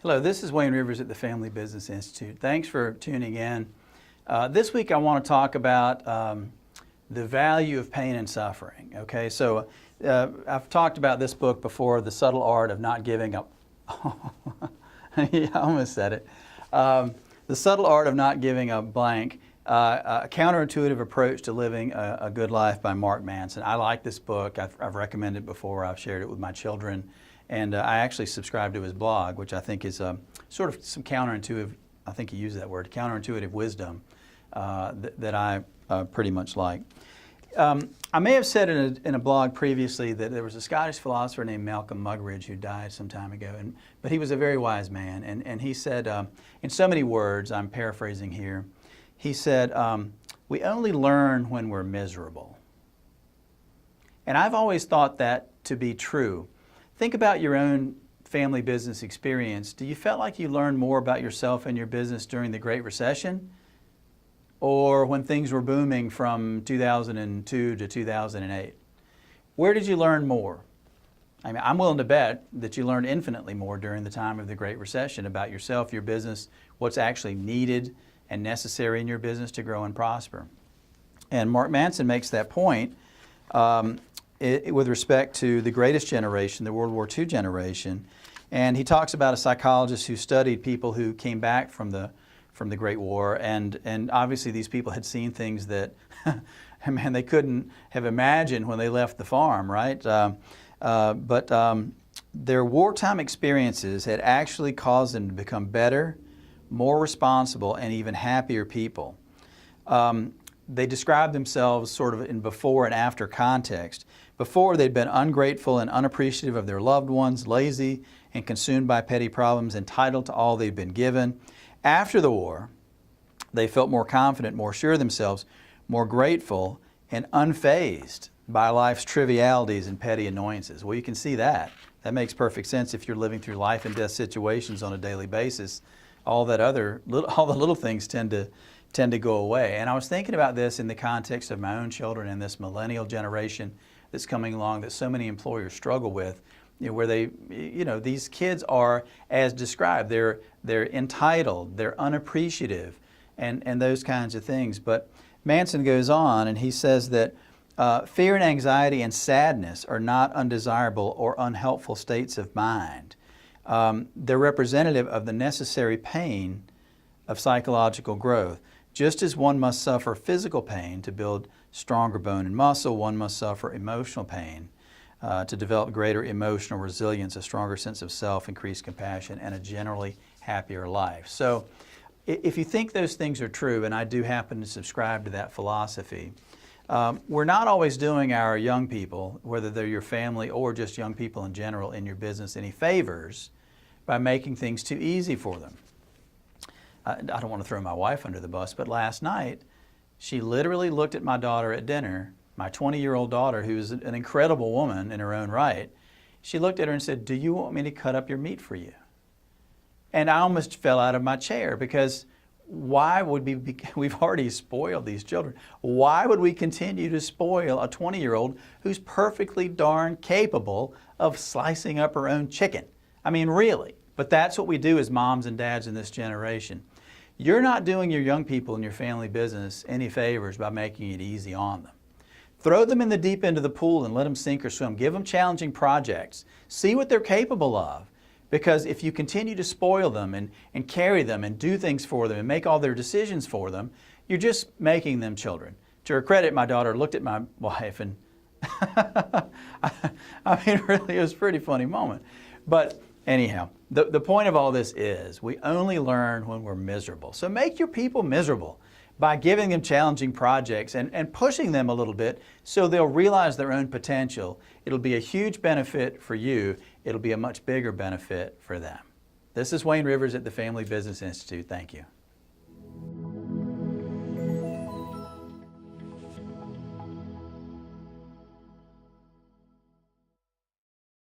Hello, this is Wayne Rivers at the Family Business Institute. Thanks for tuning in. This week I want to talk about the value of pain and suffering. Okay, so I've talked about this book before, The Subtle Art of Not Giving Up. Yeah, I almost said it. The Subtle Art of Not Giving Up Blank, a counterintuitive approach to living a good life by Mark Manson. I like this book. I've recommended it before. I've shared it with my children. And I actually subscribe to his blog, which I think is sort of some counterintuitive, I think he used that word, counterintuitive wisdom that I pretty much like. I may have said in a blog previously that there was a Scottish philosopher named Malcolm Muggeridge who died some time ago, but he was a very wise man. And he said, in so many words, I'm paraphrasing here, he said, we only learn when we're miserable. And I've always thought that to be true. Think about your own family business experience. Do you feel like you learned more about yourself and your business during the Great Recession, or when things were booming from 2002 to 2008? Where did you learn more? I mean, I'm willing to bet that you learned infinitely more during the time of the Great Recession about yourself, your business, what's actually needed and necessary in your business to grow and prosper. And Mark Manson makes that point with respect to the greatest generation, the World War II generation. And he talks about a psychologist who studied people who came back from the Great War, and obviously these people had seen things that, man, they couldn't have imagined when they left the farm, right? But their wartime experiences had actually caused them to become better, more responsible, and even happier people. They described themselves sort of in before and after context. Before, they'd been ungrateful and unappreciative of their loved ones, lazy and consumed by petty problems, entitled to all they'd been given. After the war, they felt more confident, more sure of themselves, more grateful, and unfazed by life's trivialities and petty annoyances. Well, you can see that. That makes perfect sense if you're living through life and death situations on a daily basis. All the little things tend to go away. And I was thinking about this in the context of my own children and this millennial generation that's coming along that so many employers struggle with, where these kids are, as described, they're entitled, they're unappreciative, and those kinds of things. But Manson goes on and he says that fear and anxiety and sadness are not undesirable or unhelpful states of mind. They're representative of the necessary pain of psychological growth. Just as one must suffer physical pain to build stronger bone and muscle, one must suffer emotional pain to develop greater emotional resilience, a stronger sense of self, increased compassion, and a generally happier life. So if you think those things are true, and I do happen to subscribe to that philosophy, we're not always doing our young people, whether they're your family or just young people in general in your business, any favors by making things too easy for them. I don't want to throw my wife under the bus, but last night she literally looked at my daughter at dinner, my 20-year-old daughter, who's an incredible woman in her own right. She looked at her and said, "Do you want me to cut up your meat for you?" And I almost fell out of my chair, because why would we've already spoiled these children. Why would we continue to spoil a 20-year-old who's perfectly darn capable of slicing up her own chicken? I mean, really. But that's what we do as moms and dads in this generation. You're not doing your young people in your family business any favors by making it easy on them. Throw them in the deep end of the pool and let them sink or swim. Give them challenging projects. See what they're capable of. Because if you continue to spoil them and carry them and do things for them and make all their decisions for them, you're just making them children. To her credit, my daughter looked at my wife and I mean, really, it was a pretty funny moment. But anyhow, the point of all this is we only learn when we're miserable. So make your people miserable by giving them challenging projects and pushing them a little bit so they'll realize their own potential. It'll be a huge benefit for you. It'll be a much bigger benefit for them. This is Wayne Rivers at the Family Business Institute. Thank you.